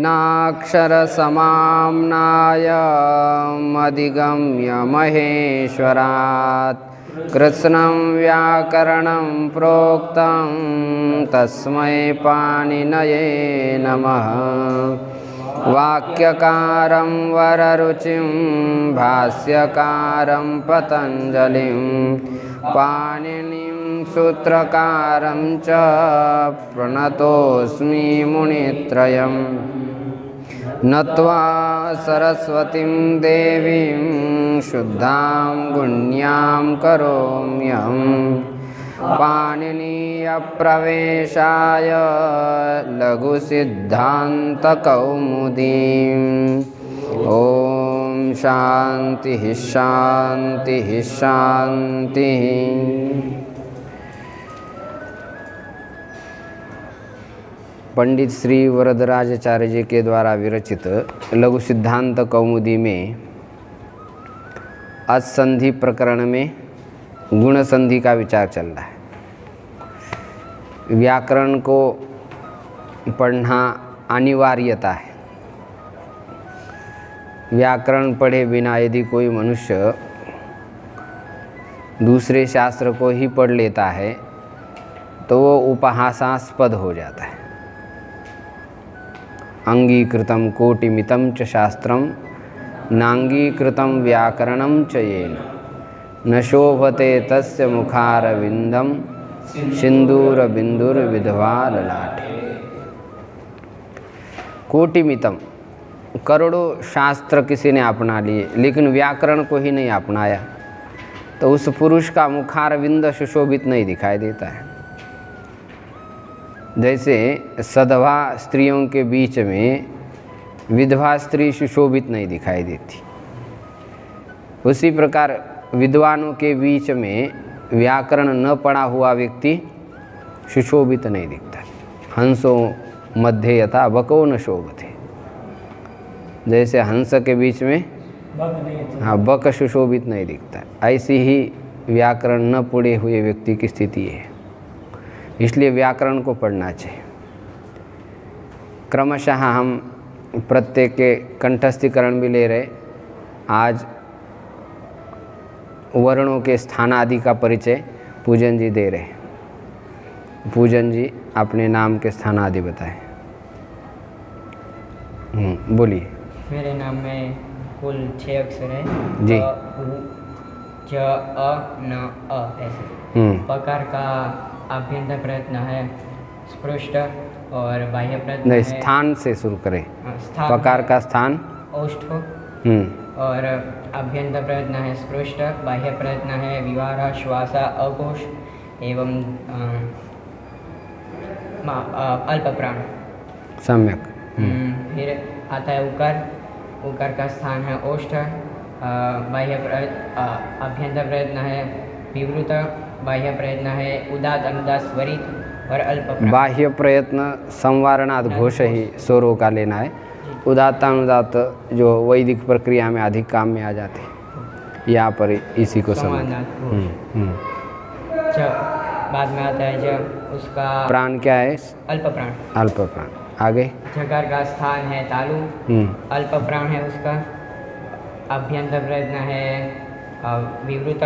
बीजाक्षरसमाम्नायमधिगम्य महेश्वरात् कृत्स्नं व्याकरणं प्रोक्तं तस्मै पाणिनये नमः। वाक्यकारं वररुचिं भाष्यकारं पतञ्जलिं पाणिनिं सूत्रकारं च प्रणतोऽस्मि मुनित्रयं। नत्वा सरस्वतीं देवीं शुद्धां गुण्यां करोम्यहं पाणिनीयप्रवेशाय लघुसिद्धान्तकौमुदीम्। ॐ शान्तिः शान्तिः शान्तिः। पंडित श्री वरदराजाचार्य जी के द्वारा विरचित लघु सिद्धांत कौमुदी में असंधि प्रकरण में गुण संधि का विचार चल रहा है। व्याकरण को पढ़ना अनिवार्यता है। व्याकरण पढ़े बिना यदि कोई मनुष्य दूसरे शास्त्र को ही पढ़ लेता है तो वो उपहासास्पद हो जाता है। अंगीकृतं कोटिमितं च शास्त्रं नांगीकृतं व्याकरणं च येन न शोभते तस्य मुखारविंदम सिंदूरबिंदुर्विधवा ललाटे। कोटिमितम, करोड़ों शास्त्र किसी ने अपना लिए लेकिन व्याकरण को ही नहीं अपनाया तो उस पुरुष का मुखारविंद सुशोभित नहीं दिखाई देता है। जैसे सधवा स्त्रियों के बीच में विधवा स्त्री सुशोभित नहीं दिखाई देती, उसी प्रकार विद्वानों के बीच में व्याकरण न पढ़ा हुआ व्यक्ति सुशोभित नहीं दिखता। हंसों मध्य यथा बको न शोभते, जैसे हंस के बीच में बक सुशोभित नहीं दिखता, ऐसी ही व्याकरण न पढ़े हुए व्यक्ति की स्थिति है। इसलिए व्याकरण को पढ़ना चाहिए। क्रमशः हम प्रत्येक के कंठस्थीकरण भी ले रहे। आज वर्णों के स्थान आदि का परिचय पूजन जी दे रहे। पूजन जी अपने नाम के स्थान आदि बताएं। बोलिए। मेरे नाम में कुल 6 अक्षर है जी। ज अ न अ ऐसे। पकार का आभ्यंतर प्रयत्न है स्पृष्ट और बाह्य प्रयत्न नहीं, है स्थान से शुरू करें। पकार का स्थान औष्ठ और आभ्यंतर प्रयत्न है स्पृष्ट, बाह्य प्रयत्न है विवाह श्वास अघोष एवं अल्प प्राण। सम्यक। फिर आता है उकार। उकार का स्थान है ओष्ठ, बाह्य आभ्यंतर प्रयत्न है विवृत, बाह्य प्रयत्न है उदात अनुदात स्वरित और अल्प प्राण। बाह्य प्रयत्न संवारणाद घोष ही स्वरों का लेना है। उदात्त अनुदात जो वैदिक प्रक्रिया में अधिक काम में आ जाते हैं, यहाँ पर इसी को समझ। बाद में आता है जब उसका प्राण क्या है? अल्प प्राण। अल्प प्राण। आगे जकार का स्थान है तालु, अल्प प्राण है उसका। अभ्यंतर प्रयत्न है विवृत।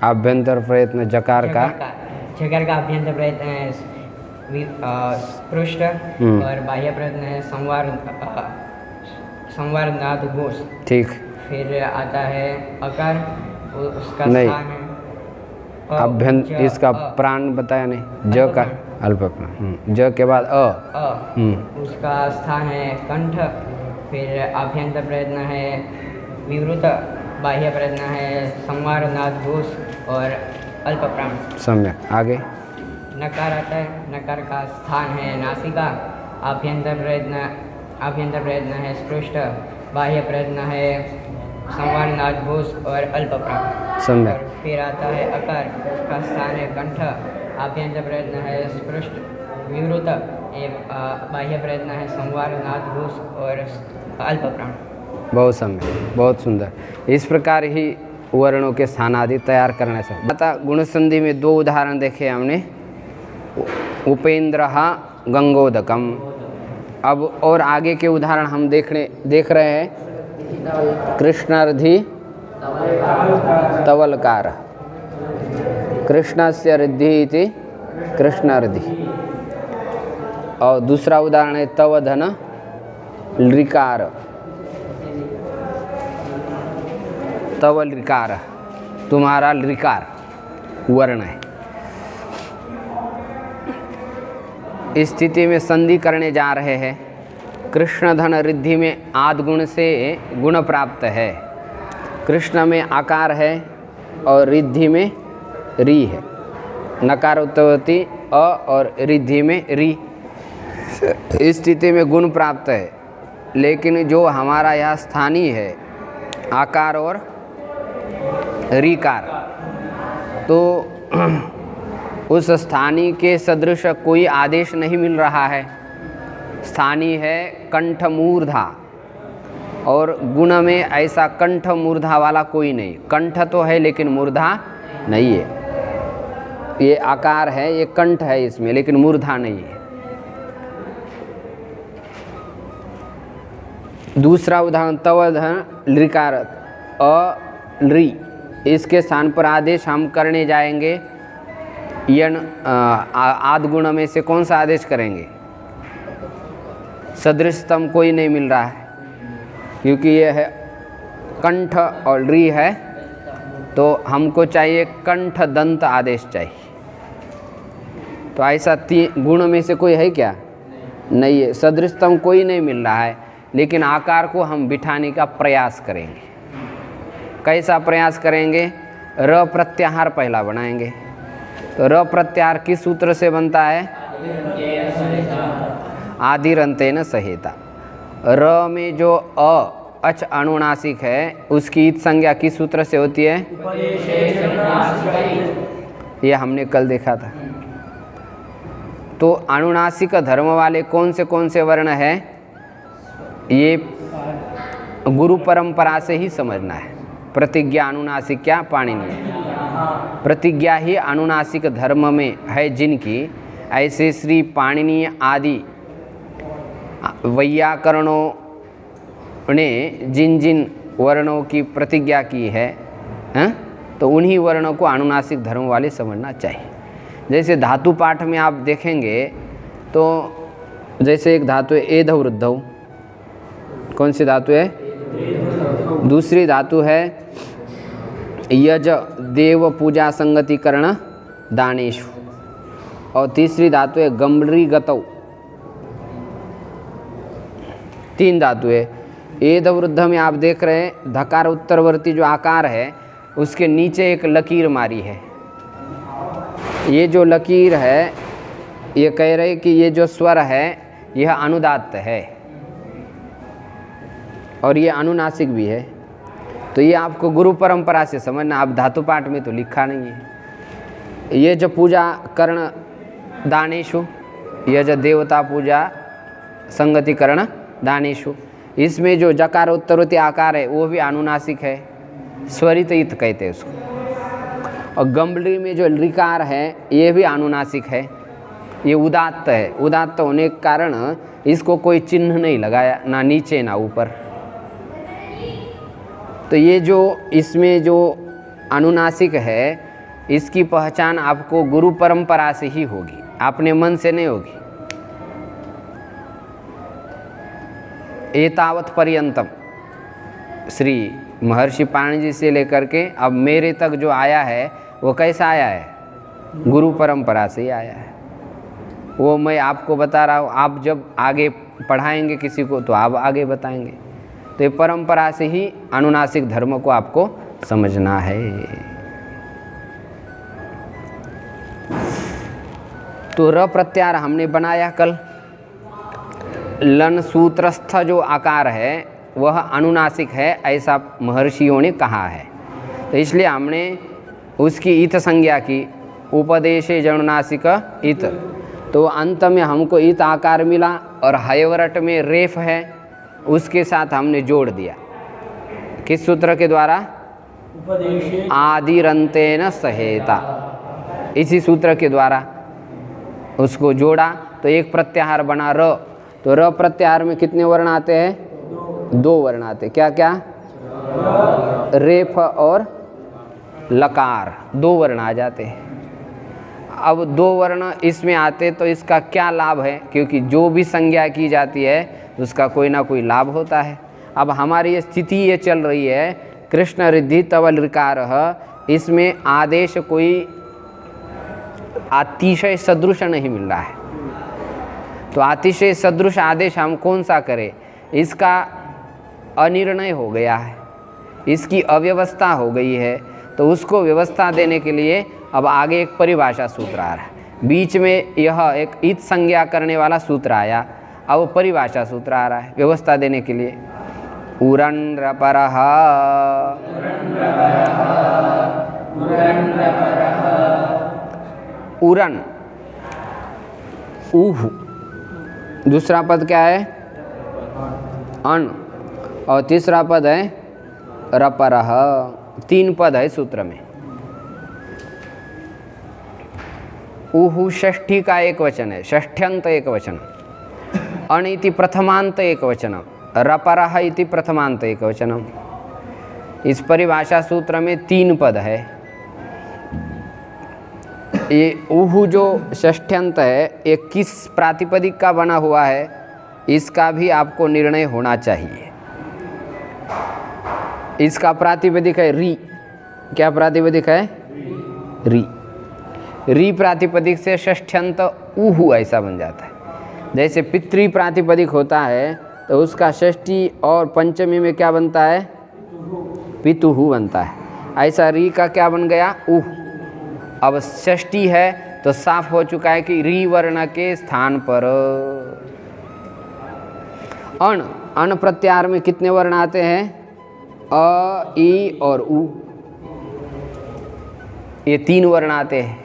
आभ्यंतर प्रयत्न जकार का अभ्यंतर प्रयत्न है पृष्ठ और बाह्य प्रयत्न है संवार नाद घोष। ठीक। फिर आता है अकार, उसका नहीं, स्थान है अभ्यंतर। इसका प्राण बताया नहीं। ज का अल्प प्राण। ज के बाद अ। उसका स्थान है कंठ। फिर आभ्यंतर प्रयत्न है विवृत, बाह्य प्रयत्न है संवार नाद घोष और अल्प प्राण। सम्यक। आगे नकार आता है। नकार का स्थान है नासिका। आभ्यंतर प्रयत्न है स्पृष्ट, बाह्य प्रयत्न है संवार नाद घोष और अल्प प्राण। सम्यक। फिर आता है अकार। उसका स्थान है कंठ। आभ्यंतर प्रयत्न है स्पृष्ट विवृत, बाह्य प्रयत्न है संवार नाद घोष और अल्प प्राण। बहुत सम्यक, बहुत सुंदर। इस प्रकार ही वर्णों के स्थान आदि तैयार करने से बता। गुण संधि में 2 उदाहरण देखे हमने। उपेंद्र गंगोदकम, अब और आगे के उदाहरण हम देख रहे हैं। कृष्णार्धि तवलकार, कृष्णस्य रिद्धि इति कृष्णार्धि। और दूसरा उदाहरण है तवधन लृकार, तव लृकार, तुम्हारा लृकार वर्ण है। इस स्थिति में संधि करने जा रहे हैं। कृष्ण धन रिद्धि में आद गुण से गुण प्राप्त है। कृष्ण में आकार है और रिद्धि में री है। नकार उत्तरवर्ती अ और रिद्धि में री। इस स्थिति में गुण प्राप्त है, लेकिन जो हमारा यहाँ स्थानीय है आकार और रीकार, तो उस स्थानीय के सदृश कोई आदेश नहीं मिल रहा है। स्थानीय है कंठ मूर्धा और गुण में ऐसा कंठ मूर्धा वाला कोई नहीं। कंठ तो है लेकिन मूर्धा नहीं है। ये आकार है, ये कंठ है इसमें, लेकिन मूर्धा नहीं है। दूसरा उदाहरण तवधन लृकार अ लृ, इसके स्थान पर आदेश हम करने जाएंगे। यण आद गुण में से कौन सा आदेश करेंगे? सदृशतम कोई नहीं मिल रहा है, क्योंकि यह है कंठ और री है, तो हमको चाहिए कंठ दंत आदेश चाहिए। तो ऐसा गुण में से कोई है क्या? नहीं है। सदृशतम कोई नहीं मिल रहा है, लेकिन आकार को हम बिठाने का प्रयास करेंगे। कैसा प्रयास करेंगे? र प्रत्याहार पहला बनाएंगे। तो र प्रत्याहार किस सूत्र से बनता है? आदिरंतेन सहेता। र में जो अच अनुनासिक है उसकी इत संज्ञा किस सूत्र से होती है? ये हमने कल देखा था। तो अनुनासिक धर्म वाले कौन से वर्ण है, ये गुरु परंपरा से ही समझना है। प्रतिज्ञा अनुनासिक क्या? पाणिनीय। प्रतिज्ञा ही अनुनासिक धर्म में है जिनकी, ऐसे श्री पाणिनीय आदि वैयाकरणों ने जिन जिन वर्णों की प्रतिज्ञा की है, तो उन्हीं वर्णों को अनुनासिक धर्म वाले समझना चाहिए। जैसे धातु पाठ में आप देखेंगे तो जैसे एक धातु है एध वृद्धौ, कौन सी धातु है? दूसरी धातु है यज देव पूजा संगतिकरण दानेषु, और तीसरी धातु है गम्भीरी गतौ। तीन धातु है। एध वृद्ध में आप देख रहे हैं धकार उत्तरवर्ती जो आकार है उसके नीचे एक लकीर मारी है। ये जो लकीर है ये कह रहे कि ये जो स्वर है यह अनुदात्त है और ये अनुनासिक भी है। तो ये आपको गुरु परंपरा से समझना। आप धातु पाठ में तो लिखा नहीं है। ये जो पूजा कर्ण दानेषु, यह जो देवता पूजा संगति कर्ण दानेषु, इसमें जो जकार उत्तरवर्ती आकार है वो भी अनुनासिक है, स्वरित इत कहते हैं उसको। और गम्भीरी में जो ऋकार है ये भी अनुनासिक है, ये उदात्त है। उदात्त होने के कारण इसको कोई चिन्ह नहीं लगाया, ना नीचे ना ऊपर। तो ये जो इसमें जो अनुनासिक है इसकी पहचान आपको गुरु परंपरा से ही होगी, अपने मन से नहीं होगी। एतावत पर्यंतम श्री महर्षि पाणिनि जी से लेकर के अब मेरे तक जो आया है वो कैसा आया है? गुरु परंपरा से ही आया है। वो मैं आपको बता रहा हूँ, आप जब आगे पढ़ाएंगे किसी को तो आप आगे बताएंगे। तो ये परंपरा से ही अनुनासिक धर्म को आपको समझना है। तो र प्रत्याहार हमने बनाया कल। लन सूत्रस्थ जो आकार है वह अनुनासिक है, ऐसा महर्षियों ने कहा है। तो इसलिए हमने उसकी इत संज्ञा की, उपदेशे जनुनासिक इत। तो अंत में हमको इत आकार मिला और हयवरट में रेफ है, उसके साथ हमने जोड़ दिया। किस सूत्र के द्वारा? आदिरंतेन सहेता। इसी सूत्र के द्वारा उसको जोड़ा तो एक प्रत्याहार बना र। तो र प्रत्याहार में कितने वर्ण आते हैं? 2 वर्ण आते हैं। क्या क्या? रेफ और लकार, 2 वर्ण आ जाते हैं। अब 2 वर्ण इसमें आते तो इसका क्या लाभ है? क्योंकि जो भी संज्ञा की जाती है उसका कोई ना कोई लाभ होता है। अब हमारी स्थिति ये चल रही है कृष्ण रिद्धि तवल ऋकार, इसमें आदेश कोई अतिशय सदृश नहीं मिल रहा है। तो अतिशय सदृश आदेश हम कौन सा करें? इसका अनिर्णय हो गया है, इसकी अव्यवस्था हो गई है, तो उसको व्यवस्था देने के लिए अब आगे एक परिभाषा सूत्र आ रहा है। बीच में यह एक इत संज्ञा करने वाला सूत्र आया, अब परिभाषा सूत्र आ रहा है व्यवस्था देने के लिए। उरन रपरः, उरन उह, दूसरा पद क्या है? अन, और तीसरा पद है रपरः। 3 पद है सूत्र में। उहु षष्ठी का एक वचन है, षष्ठ्यंत एक वचन, अण इति प्रथमांत एक वचन, रपरः इति प्रथमांत एक वचन। इस परिभाषा सूत्र में 3 पद है। ये उहु जो षष्ठ्यंत है ये किस प्रातिपदिक का बना हुआ है, इसका भी आपको निर्णय होना चाहिए। इसका प्रातिपदिक है री। क्या प्रातिपदिक है? री। री प्रातिपदिक से षष्ठ्यंत उहु ऐसा बन जाता है। जैसे पितृ प्रातिपदिक होता है तो उसका षष्ठी और पंचमी में क्या बनता है? पितुहु बनता है। ऐसा री का क्या बन गया? उह। अब षष्ठी है तो साफ हो चुका है कि री वर्ण के स्थान पर अण, अण प्रत्याहार में कितने वर्ण आते हैं? अ, ई और उ, ये 3 वर्ण आते हैं।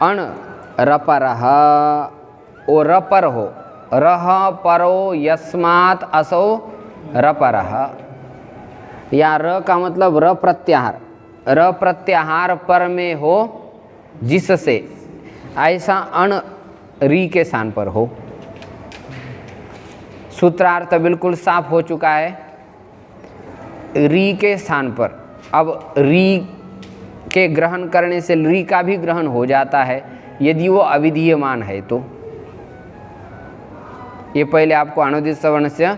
अण रपरः, ओ रपर हो, रह परो यस्मात् असो रपरः, या र का मतलब र प्रत्याहार, र प्रत्याहार पर में हो जिससे, ऐसा अण री के स्थान पर हो। सूत्रार्थ बिल्कुल साफ हो चुका है। री के स्थान पर अब री के ग्रहण करने से री का भी ग्रहण हो जाता है यदि वो अविधीयमान है तो। ये पहले आपको अनुदित सवर्ण से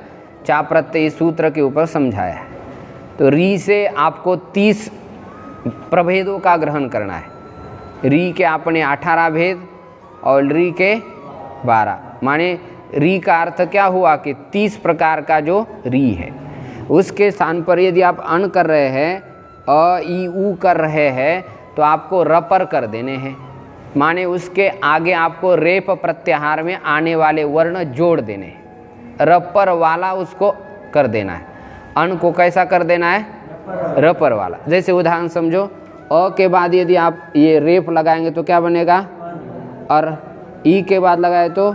चा प्रत्यय सूत्र के ऊपर समझाया है। तो री से आपको 30 प्रभेदों का ग्रहण करना है। री के आपने 18 भेद और री के 12, माने री का अर्थ क्या हुआ कि 30 प्रकार का जो री है उसके स्थान पर यदि आप अण कर रहे हैं, अ ई उ कर रहे हैं, तो आपको रपर कर देने हैं। माने उसके आगे आपको रेप प्रत्याहार में आने वाले वर्ण जोड़ देने हैं, रपर वाला उसको कर देना है। अण को कैसा कर देना है? रपर वाला। जैसे उदाहरण समझो, अ के बाद यदि आप ये रेप लगाएंगे तो क्या बनेगा? और ई के बाद लगाए तो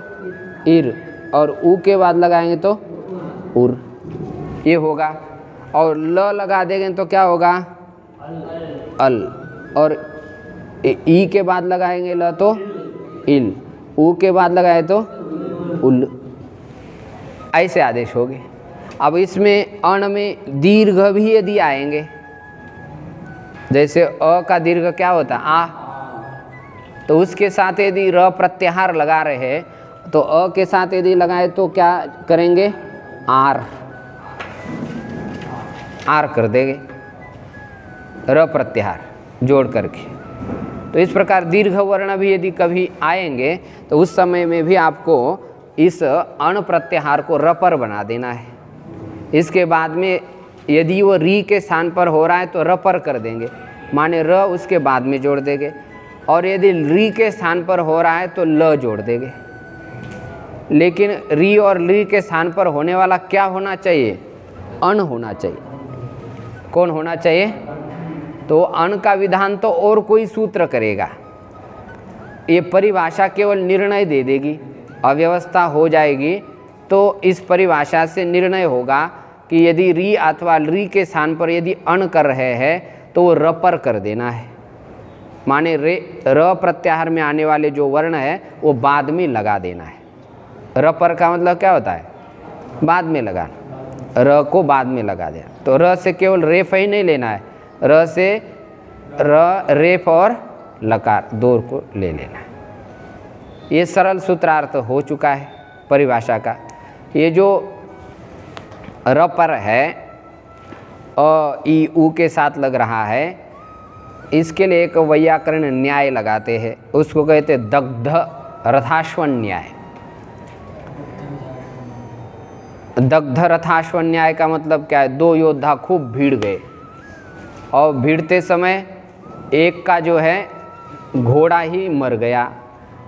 इर, और उ के बाद लगाएंगे तो उर, ये होगा। और ल लगा देंगे तो क्या होगा? अल, और ई के बाद लगाएंगे ल तो इल, उ के बाद लगाए तो उल, ऐसे आदेश होंगे। अब इसमें अण में दीर्घ भी यदि आएंगे, जैसे अ का दीर्घ क्या होता है? आ, तो उसके साथ यदि र प्रत्याहार लगा रहे हैं तो अ के साथ यदि लगाए तो क्या करेंगे? आर, आर कर देंगे, र प्रत्याहार जोड़ करके। तो इस प्रकार दीर्घ वर्ण भी यदि कभी आएंगे तो उस समय में भी आपको इस अण प्रत्याहार को रपर बना देना है। इसके बाद में यदि वो री के स्थान पर हो रहा है तो रपर कर देंगे, माने र उसके बाद में जोड़ देंगे, और यदि री के स्थान पर हो रहा है तो ल जोड़ देंगे। लेकिन री और ली के स्थान पर होने वाला क्या होना चाहिए? अण होना चाहिए। कौन होना चाहिए? तो अण का विधान तो और कोई सूत्र करेगा, ये परिभाषा केवल निर्णय दे देगी। अव्यवस्था हो जाएगी तो इस परिभाषा से निर्णय होगा कि यदि री अथवा री के स्थान पर यदि अण कर रहे हैं तो वो रपर कर देना है, माने रे र प्रत्याहार में आने वाले जो वर्ण है वो बाद में लगा देना है। रपर का मतलब क्या होता है? बाद में लगाना, र को बाद में लगा दिया। तो र से केवल रेफ ही नहीं लेना है, र से रेफ और लकार दो को ले लेना है। ये सरल सूत्रार्थ हो चुका है परिभाषा का। ये जो रपर है अ ई उ के साथ लग रहा है, इसके लिए एक वैयाकरण न्याय लगाते हैं, उसको कहते हैं दग्ध रथाश्वन न्याय। दग्ध रथाश्वन न्याय का मतलब क्या है? दो योद्धा खूब भीड़ गए और भीड़ते समय एक का जो है घोड़ा ही मर गया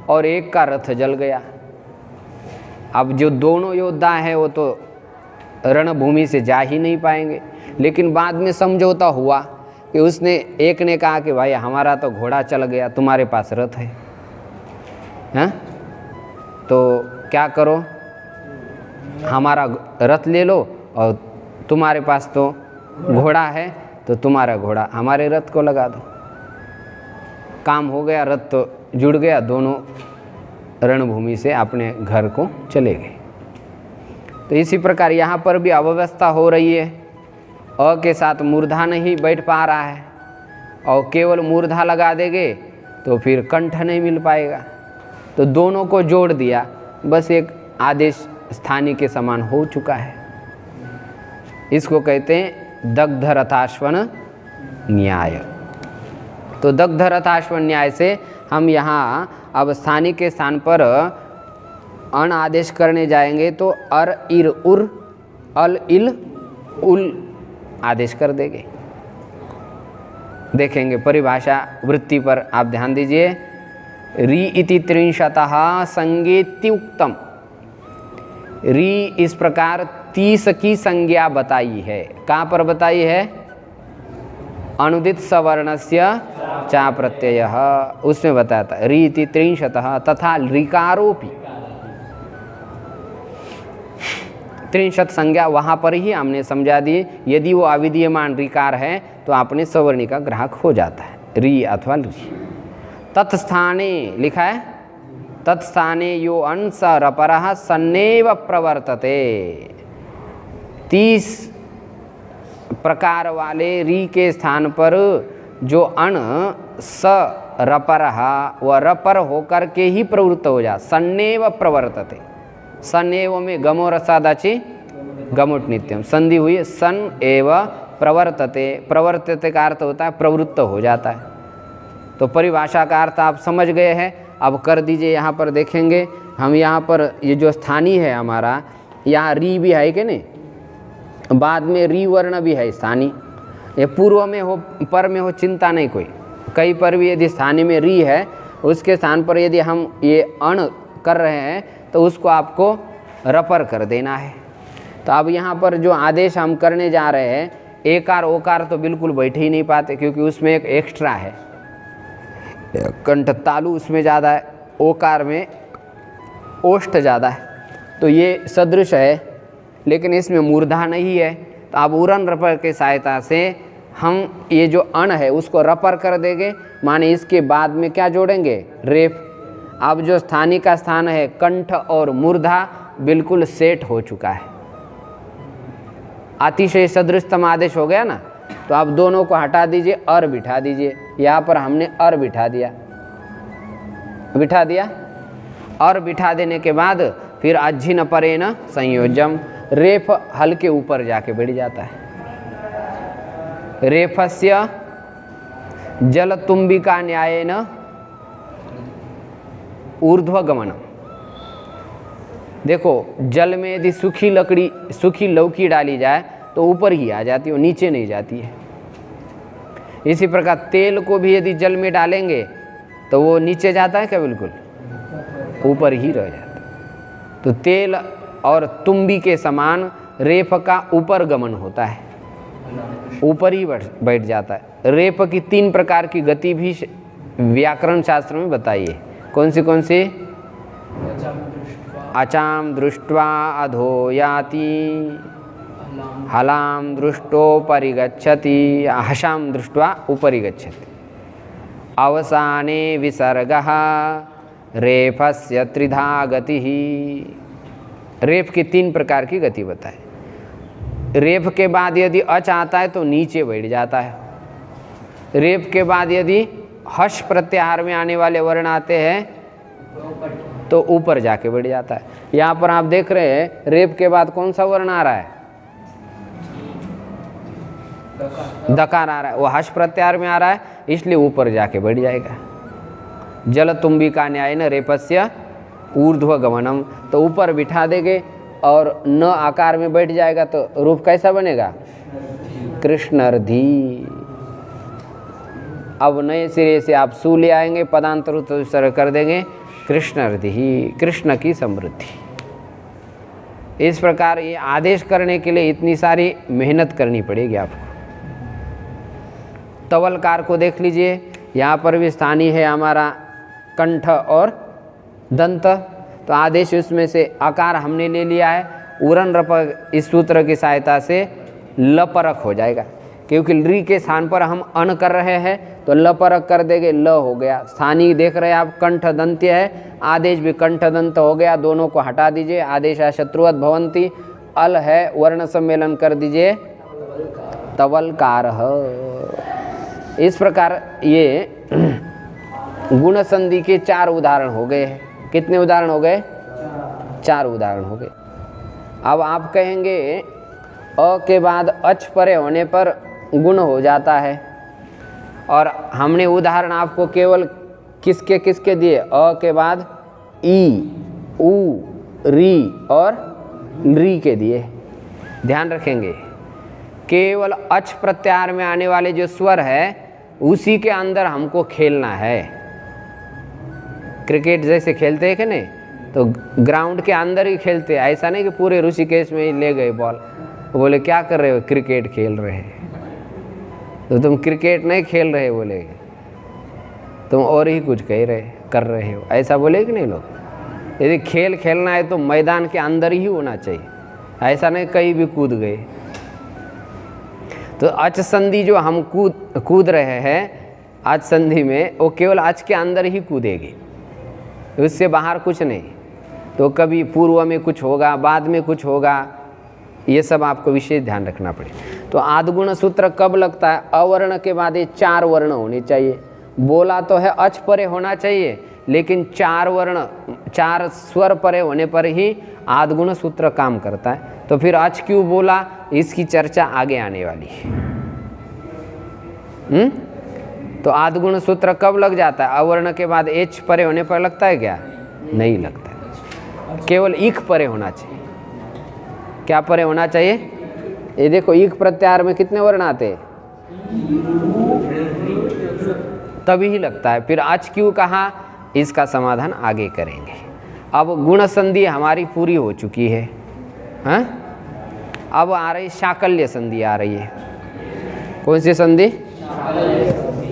और एक का रथ जल गया। अब जो दोनों योद्धा हैं वो तो रणभूमि से जा ही नहीं पाएंगे, लेकिन बाद में समझौता हुआ कि उसने एक ने कहा कि भाई हमारा तो घोड़ा चल गया, तुम्हारे पास रथ है, हैं? तो क्या करो, हमारा रथ ले लो और तुम्हारे पास तो घोड़ा है तो तुम्हारा घोड़ा हमारे रथ को लगा दो। काम हो गया, रथ तो जुड़ गया, दोनों रणभूमि से अपने घर को चले गए। तो इसी प्रकार यहाँ पर भी अव्यवस्था हो रही है। अ के साथ मूर्धा नहीं बैठ पा रहा है और केवल मूर्धा लगा देंगे तो फिर कंठ नहीं मिल पाएगा। तो दोनों को जोड़ दिया, बस एक आदेश स्थानीय के समान हो चुका है। इसको कहते हैं दग्ध रथाश्वन न्याय। तो दग्ध रथाश्वन न्याय से हम यहाँ अब स्थानीय के स्थान पर अण आदेश करने जाएंगे तो अर इर उर अल इल उल आदेश कर देंगे। देखेंगे परिभाषा वृत्ति पर आप ध्यान दीजिए। री इति त्रिंशतः संज्ञेत्युक्तम। री इस प्रकार 30 की संज्ञा बताई है। कहाँ पर बताई है? अनुदित सवर्णस्य चा प्रत्ययः, उसमें बताया था री इति त्रिंशतः तथा ऋकारोपि। 63 संज्ञा वहाँ पर ही हमने समझा दी। यदि वो अविधीयमान ऋकार है तो आपने सवर्णी का ग्राहक हो जाता है, री अथवा री। तत्स्थाने लिखा है, तत्स्थाने यो अंश रपरः सन्नेव प्रवर्तते। 30 प्रकार वाले री के स्थान पर जो अण स रपरः व रपर होकर के ही प्रवृत्त हो जा, सन्नेव प्रवर्तते। सन्नेव में गमो रसादाची गमुट नित्यम संधि हुई, सन एव प्रवर्तते। प्रवर्तते का अर्थ होता है प्रवृत्त हो जाता है। तो परिभाषा का अर्थ आप समझ गए हैं। अब कर दीजिए, यहाँ पर देखेंगे हम, यहाँ पर ये जो स्थानीय है हमारा, यहाँ री भी है कि नहीं, बाद में री वर्ण भी है स्थानीय। ये पूर्व में हो पर में हो चिंता नहीं कोई, कहीं पर भी यदि स्थानीय में री है उसके स्थान पर यदि हम ये अण कर रहे हैं तो उसको आपको रपर कर देना है। तो अब यहाँ पर जो आदेश हम करने जा रहे हैं, एकार ओकार तो बिल्कुल बैठ ही नहीं पाते क्योंकि उसमें एक एक्स्ट्रा है, कंठ तालु उसमें ज़्यादा है, ओकार में ओष्ठ ज़्यादा है। तो ये सदृश है लेकिन इसमें मूर्धा नहीं है। तो अब उरन रपर के सहायता से हम ये जो अण है उसको रपर कर देंगे, माने इसके बाद में क्या जोड़ेंगे? रेफ। अब जो स्थानीय का स्थान है कंठ और मूर्धा बिल्कुल सेट हो चुका है, अतिशय सदृशतम आदेश हो गया ना। तो आप दोनों को हटा दीजिए, अर बिठा दीजिए। यहाँ पर हमने अर बिठा दिया, और बिठा देने के बाद फिर अज्झिन परेन संयोजम, रेफ हल के ऊपर जाके बैठ जाता है। रेफस्य जलतुंबिका न्यायेन ऊर्ध्वगमनम। देखो जल में यदि सूखी लौकी डाली जाए तो ऊपर ही आ जाती है, वो नीचे नहीं जाती है। इसी प्रकार तेल को भी यदि जल में डालेंगे तो वो नीचे जाता है क्या? बिल्कुल ऊपर ही रह जाता है। तो तेल और तुम्बी के समान रेफ का ऊपर गमन होता है, ऊपर ही बैठ जाता है। रेफ की 3 प्रकार की गति भी व्याकरण शास्त्र में बताइए। कौन सी? अचाम दृष्ट्वा अधो याति, हलाम दृष्टोपरि गच्छति, हशाम दृष्ट्वा उपरि गच्छति। अवसाने विसर्गः रेफस्य त्रिधा गतिः। रेफ की 3 प्रकार की गति बताए। रेफ के बाद यदि अच आता है तो नीचे बैठ जाता है। रेफ के बाद यदि हर्ष प्रत्याहार में आने वाले वर्ण आते हैं तो ऊपर जाके बैठ जाता है। यहाँ पर आप देख रहे हैं रेफ के बाद कौन सा वर्ण आ रहा है? दकार आ रहा है। वो हर्ष प्रत्याहार में आ रहा है इसलिए ऊपर जाके बैठ जाएगा। जल तुम्बिका न्याय न रेपस्य ऊर्ध्व गमनम, तो ऊपर बिठा देंगे और न आकार में बैठ जाएगा तो रूप कैसा बनेगा? कृष्णर्धी। अब नए सिरे से आप सू ले आएंगे, पदांतर उत्तर कर देंगे कृष्णर्धी, कृष्ण की समृद्धि। इस प्रकार ये आदेश करने के लिए इतनी सारी मेहनत करनी पड़ेगी आपको। तवलकार को देख लीजिए, यहाँ पर भी स्थानीय है हमारा कंठ और दंत, तो आदेश उसमें से आकार हमने ले लिया है। उरन रपक इस सूत्र की सहायता से लपरक हो जाएगा, क्योंकि री के स्थान पर हम अन कर रहे हैं तो लपरक कर देंगे, ल हो गया। स्थानीय देख रहे हैं आप कंठ दंत्य है, आदेश भी कंठ दंत हो गया, दोनों को हटा दीजिए। आदेश शत्रुवत भवंती, अल है वर्ण सम्मेलन कर दीजिए तवलकार। इस प्रकार ये गुण संधि के 4 उदाहरण हो गए हैं। कितने उदाहरण हो गए? 4 उदाहरण हो गए। अब आप कहेंगे अ के बाद अच परे होने पर गुण हो जाता है, और हमने उदाहरण आपको केवल किसके किसके दिए? अ के बाद ई, उ, री और री के दिए। ध्यान रखेंगे केवल अच प्रत्याहार में आने वाले जो स्वर है उसी के अंदर हमको खेलना है। क्रिकेट जैसे खेलते हैं कि नहीं, तो ग्राउंड के अंदर ही खेलते हैं, ऐसा नहीं कि पूरे ऋषिकेश में ही ले गए बॉल। बोले क्या कर रहे हो? क्रिकेट खेल रहे हैं। तो तुम क्रिकेट नहीं खेल रहे बोले, तुम और ही कुछ कर रहे हो, ऐसा बोले कि नहीं लोग? यदि खेल खेलना है तो मैदान के अंदर ही होना चाहिए, ऐसा नहीं कहीं भी कूद गए। तो अच संधि जो हम कूद रहे हैं अच संधि में, वो केवल अच के अंदर ही कूदेगी, उससे बाहर कुछ नहीं। तो कभी पूर्व में कुछ होगा, बाद में कुछ होगा, ये सब आपको विशेष ध्यान रखना पड़ेगा। तो आदगुण सूत्र कब लगता है? अवर्ण के बाद ये 4 वर्ण होने चाहिए। बोला तो है अच परे होना चाहिए, लेकिन 4 वर्ण 4 स्वर परे होने पर ही आदगुण सूत्र काम करता है। तो फिर अच क्यों बोला, इसकी चर्चा आगे आने वाली है। तो आदगुण सूत्र कब लग जाता है? अवर्ण के बाद एच परे होने पर लगता है क्या? नहीं लगता है, केवल इक परे होना चाहिए। क्या परे होना चाहिए? ये देखो इक प्रत्याहार में कितने वर्ण आते हैं? तभी ही लगता है। फिर अच क्यों कहा, इसका समाधान आगे करेंगे। अब गुण संधि हमारी पूरी हो चुकी है, हाँ? अब आ रही शाकल्य संधि आ रही है। कौन सी संधि?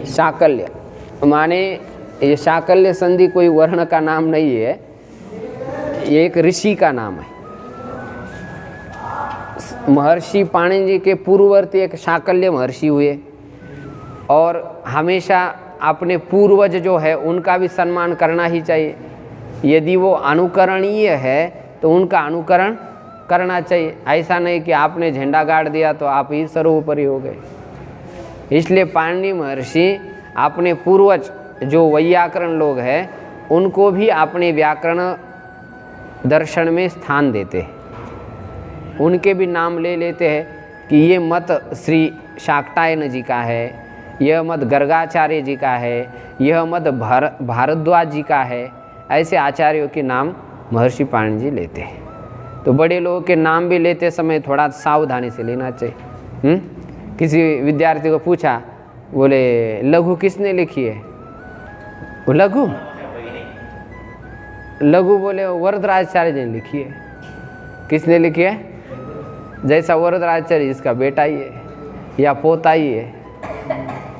शाकल्य। माने ये शाकल्य संधि कोई वर्ण का नाम नहीं है, ये एक ऋषि का नाम है। महर्षि पाणिनि जी के पूर्ववर्ती एक शाकल्य महर्षि हुए, और हमेशा अपने पूर्वज जो है उनका भी सम्मान करना ही चाहिए। यदि वो अनुकरणीय है तो उनका अनुकरण करना चाहिए। ऐसा नहीं कि आपने झंडा गाड़ दिया तो आप ही सर्वोपरि हो गए। इसलिए पाणिनि महर्षि अपने पूर्वज जो वैयाकरण लोग हैं उनको भी अपने व्याकरण दर्शन में स्थान देते हैं, उनके भी नाम ले लेते हैं कि ये मत श्री शाक्टायन जी का है, यह मत गर्गाचार्य जी का है, यह मत भारद्वाज जी का है। ऐसे आचार्यों के नाम महर्षि पाणिनि जी लेते हैं। तो बड़े लोगों के नाम भी लेते समय थोड़ा सावधानी से लेना चाहिए। किसी विद्यार्थी को पूछा, बोले लघु किसने लिखी है? वो लघु बोले वरदराजाचार्य जी ने लिखी है। किसने लिखी है? जैसा वरदराजाचार्य इसका बेटा ही है या पोता ही है,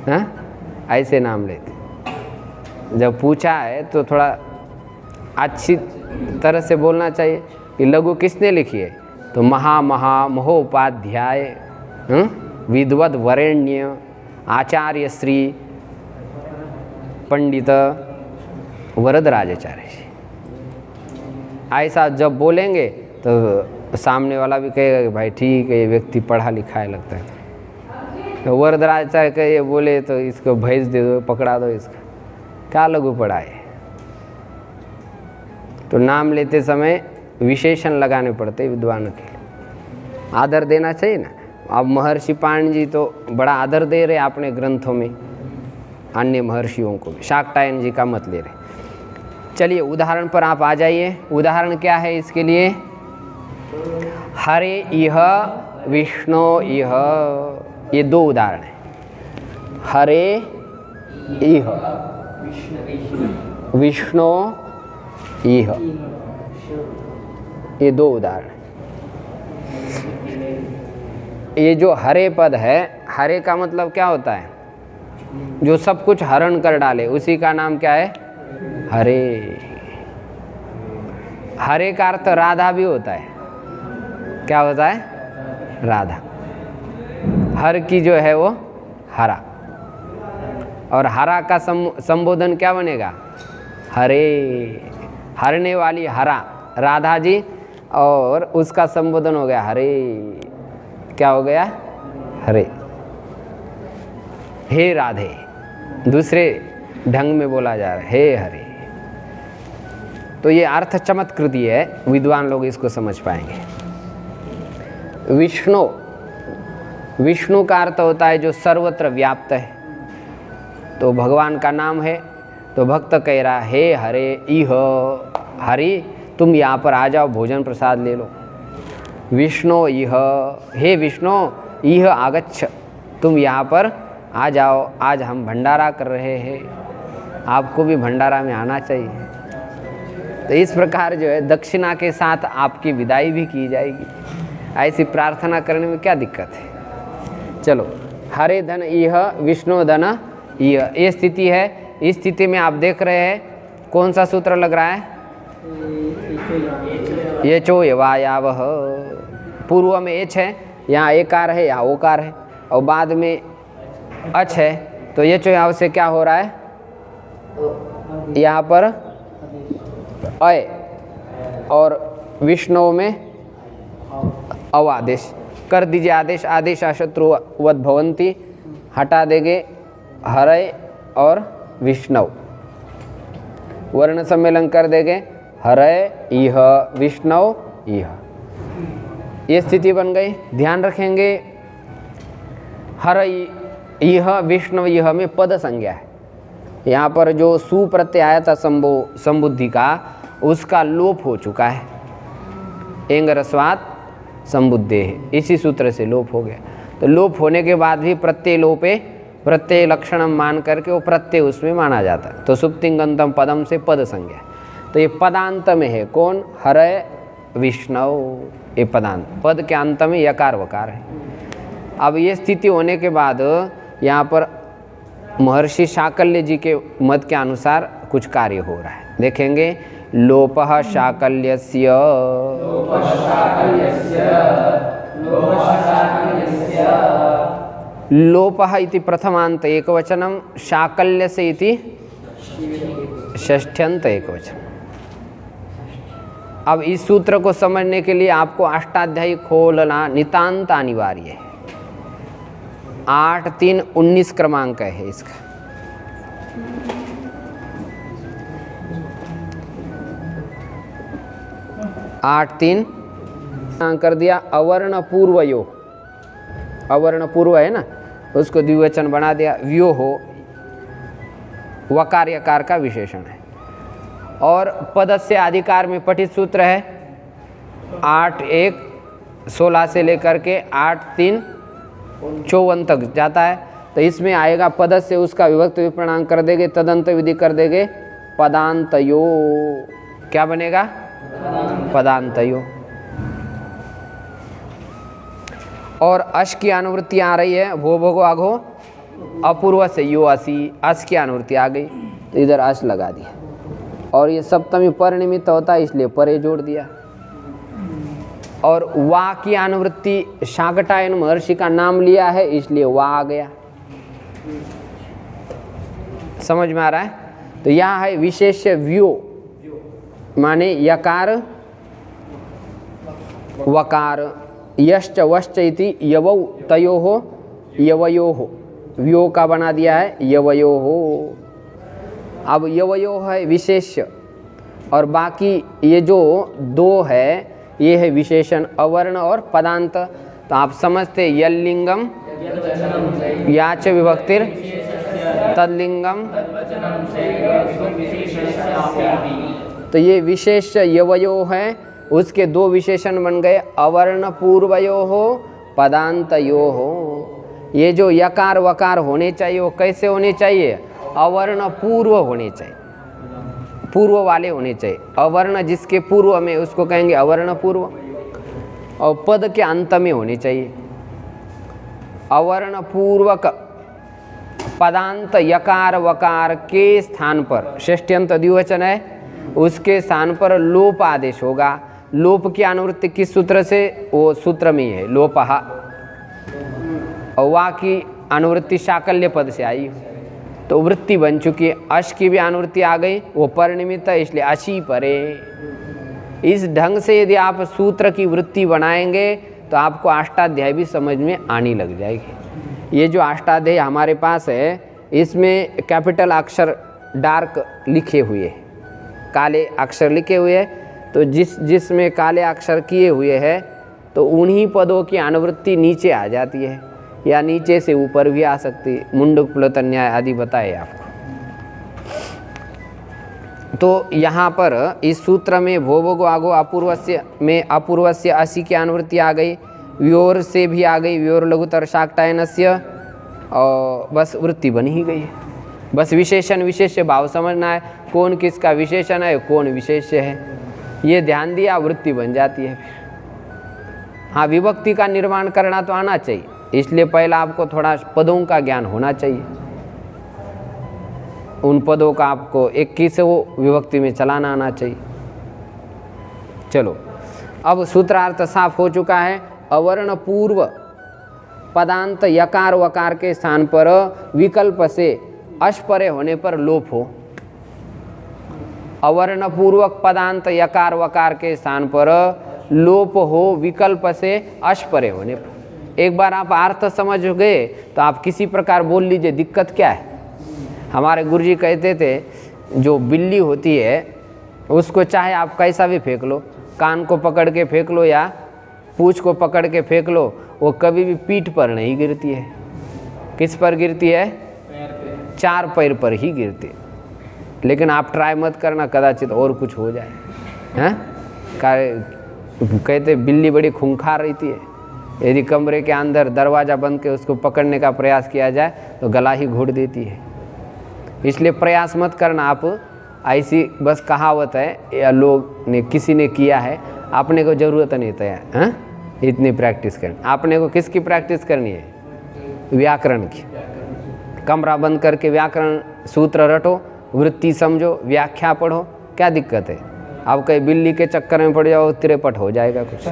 हाँ? ऐसे नाम लेते। जब पूछा है तो थोड़ा अच्छी तरह से बोलना चाहिए कि लघु किसने लिखी है? तो महोपाध्याय विद्वद वरेण्य आचार्य श्री पंडित वरदराजाचार्य जी। ऐसा जब बोलेंगे तो सामने वाला भी कहेगा कि भाई ठीक है, ये व्यक्ति पढ़ा लिखा है लगता है। तो वरदराज के ये बोले तो इसको भेज दे दो, पकड़ा दो इसका, क्या लघु पढ़ा है। तो नाम लेते समय विशेषण लगाने पड़ते विद्वानों के लिए, आदर देना चाहिए ना। अब महर्षि पाण जी तो बड़ा आदर दे रहे अपने ग्रंथों में, अन्य महर्षियों को भी, शाक्टायन जी का मत ले रहे। चलिए उदाहरण पर आप आ जाइए। उदाहरण क्या है इसके लिए? हरे इह विष्णु इह, ये दो उदाहरण है। हरे इह विष्णु इह, ये दो उदाहरण। ये जो हरे पद है, हरे का मतलब क्या होता है? जो सब कुछ हरण कर डाले, उसी का नाम क्या है? हरे। हरे का अर्थ राधा भी होता है। क्या होता है? राधा। हर की जो है वो हरा, और हरा का संबोधन क्या बनेगा? हरे। हरने वाली हरा राधा जी, और उसका संबोधन हो गया हरे। क्या हो गया? हरे। हे राधे, दूसरे ढंग में बोला जा रहा है, हे हरे। तो ये अर्थ चमत्कृति है, विद्वान लोग इसको समझ पाएंगे। विष्णु, विष्णु का अर्थ होता है जो सर्वत्र व्याप्त है, तो भगवान का नाम है। तो भक्त कह रहा, हे हरे इह, हरि तुम यहाँ पर आ जाओ, भोजन प्रसाद ले लो। विष्णु इह, हे विष्णु इह आगच्छ, तुम यहाँ पर आ जाओ, आज हम भंडारा कर रहे हैं, आपको भी भंडारा में आना चाहिए। तो इस प्रकार जो है दक्षिणा के साथ आपकी विदाई भी की जाएगी। ऐसी प्रार्थना करने में क्या दिक्कत है? चलो, हरे धन इह विष्णु धन इह, ये स्थिति है। इस स्थिति में आप देख रहे हैं कौन सा सूत्र लग रहा है? ये चो यवायावह। पूर्व में एच है, यहाँ एकार है, यहाँ ओकार है, और बाद में अच है। तो ये चो याव से क्या हो रहा है? यहाँ पर अय, और विष्णु में अवादेश कर दीजिए। आदेश आदेश शत्रुवद भवंती, हटा देंगे हरय और विष्णु, वर्ण सम्मेलन कर देंगे हरय इह विष्णु इह। ये स्थिति बन गई। ध्यान रखेंगे, हरय इह विष्णु इह में पद संज्ञा है। यहाँ पर जो सु प्रत्यय आया था संबुद्धि का, उसका लोप हो चुका है। एंग रस्वात संबुद्धे है, इसी सूत्र से लोप हो गया। तो लोप होने के बाद भी प्रत्यय लोपे प्रत्यय लक्षणम मान करके वो प्रत्यय उसमें माना जाता है। तो सुप्तिंगंतम पदम से पद संज्ञा। तो ये पदांत में है कौन? हरय विष्णु, ये पदांत। पद के अंत में यकार वकार है। अब ये स्थिति होने के बाद यहाँ पर महर्षि शाकल्य जी के मत के अनुसार कुछ कार्य हो रहा है। देखेंगे, लोपः शाकल्यस्य, लोपः इति प्रथमांत एकवचनम, शाकल्यस्य इति षष्ठ्यंत एकवचन। अब इस सूत्र को समझने के लिए आपको अष्टाध्यायी खोलना नितांत अनिवार्य है। 8-3-19 क्रमांक है इसका। आठ 3 कर दिया। अवर्ण पूर्वयो, अवर्ण पूर्व है ना, उसको द्विवचन बना दिया। व्यो हो वकार यकार का विशेषण है। और पदस्य अधिकार में पठित सूत्र है 8-1-16 से लेकर के 8-3-54 तक जाता है। तो इसमें आएगा पदस्य, उसका विभक्त विप्रणाम कर देंगे, तदंत विधि कर देंगे, पदांतयो। क्या बनेगा? पदांतयो। और अश की अनुवृत्ति आ रही है, भो भोगो आघो अपूर्व से यो असी, अश की अनुवृत्ति आ गई, तो इधर अश लगा दिया। और ये सप्तमी पर निमित्त होता है, इसलिए परे जोड़ दिया। और वा की अनुवृत्ति, शाकटायन महर्षि का नाम लिया है, इसलिए वा आ गया। समझ में आ रहा है? तो यहाँ है विशेष्य व्यो, माने यकार वकार, यश्च वश्च इति यवौ तयोः यवयोः, व्यो का बना दिया है यवयोः। अब यवयोः है विशेष्य और बाकी ये जो दो है ये है विशेषण, अवर्ण और पदांत। तो आप समझते यल्लिंगम याच विभक्तिर तल्लिंगम, तो ये विशेष यवयो है, उसके दो विशेषण बन गए अवर्ण पूर्वयो हो पदांतयो हो। ये जो यकार वकार होने चाहिए वो कैसे होने चाहिए? अवर्ण पूर्व होने चाहिए, पूर्व वाले होने चाहिए। अवर्ण जिसके पूर्व में उसको कहेंगे अवर्ण पूर्व, और पद के अंत में होने चाहिए। अवर्ण पूर्वक पदांत यकार वकार के स्थान पर, षष्ट्यंत द्विवचन है, उसके स्थान पर लोप आदेश होगा। लोप की अनुवृत्ति किस सूत्र से? वो सूत्र में ही है लोपः, और वा की अनुवृत्ति शाकल्य पद से आई, तो वृत्ति बन चुकी है। अश की भी अनुवृत्ति आ गई, वो परनिमित्त है इसलिए अशी परे। इस ढंग से यदि आप सूत्र की वृत्ति बनाएंगे तो आपको अष्टाध्याय भी समझ में आने लग जाएगी। ये जो अष्टाध्याय हमारे पास है इसमें कैपिटल अक्षर डार्क लिखे हुए, काले अक्षर लिखे हुए हैं, तो जिसमें काले अक्षर किए हुए हैं तो उन्हीं पदों की अनुवृत्ति नीचे आ जाती है या नीचे से ऊपर भी आ सकती है। मुंडक प्लुत न्याय आदि बताए आपको। तो यहाँ पर इस सूत्र में भोवगो आगो अपूर्वस्य में अपूर्वस्य असी की अनुवृत्ति आ गई, व्योर से भी आ गई, व्योर लघुतर शाक्टायनस्य, और बस वृत्ति बन ही गई है। बस विशेषण विशेष्य भाव समझना है, कौन किसका विशेषण है कौन विशेष्य है, ये ध्यान दिया वृत्ति बन जाती है। हाँ, विभक्ति का निर्माण करना तो आना चाहिए, इसलिए पहला आपको थोड़ा पदों का ज्ञान होना चाहिए। उन पदों का आपको 21 विभक्ति में चलाना आना चाहिए। चलो, अब सूत्रार्थ साफ हो चुका है। अवर्ण पूर्व पदांत यकार वकार के स्थान पर विकल्प से अश परे होने पर लोप हो। अवर्ण पूर्वक पदांत यकार वकार के स्थान पर लोप हो विकल्प से अश परे होने पर। एक बार आप अर्थ समझ गए तो आप किसी प्रकार बोल लीजिए, दिक्कत क्या है। हमारे गुरुजी कहते थे जो बिल्ली होती है उसको चाहे आप कैसा भी फेंक लो, कान को पकड़ के फेंक लो या पूंछ को पकड़ के फेंक लो, वो कभी भी पीठ पर नहीं गिरती है। किस पर गिरती है? चार पैर पर ही गिरती है। लेकिन आप ट्राई मत करना, कदाचित और कुछ हो जाए। हैं? कहते बिल्ली बड़ी खूंखार रहती है, यदि कमरे के अंदर दरवाज़ा बंद के उसको पकड़ने का प्रयास किया जाए तो गला ही घोट देती है। इसलिए प्रयास मत करना आप, ऐसी बस कहावत है या लोग ने किसी ने किया है, आपने को ज़रूरत नहीं है। हाँ, इतनी प्रैक्टिस करनी। आपने को किसकी प्रैक्टिस करनी है? व्याकरण की। कमरा बंद करके व्याकरण सूत्र रटो, वृत्ति समझो, व्याख्या पढ़ो, क्या दिक्कत है? आप कहीं बिल्ली के चक्कर में पड़ जाओ, तिरपट हो जाएगा कुछ।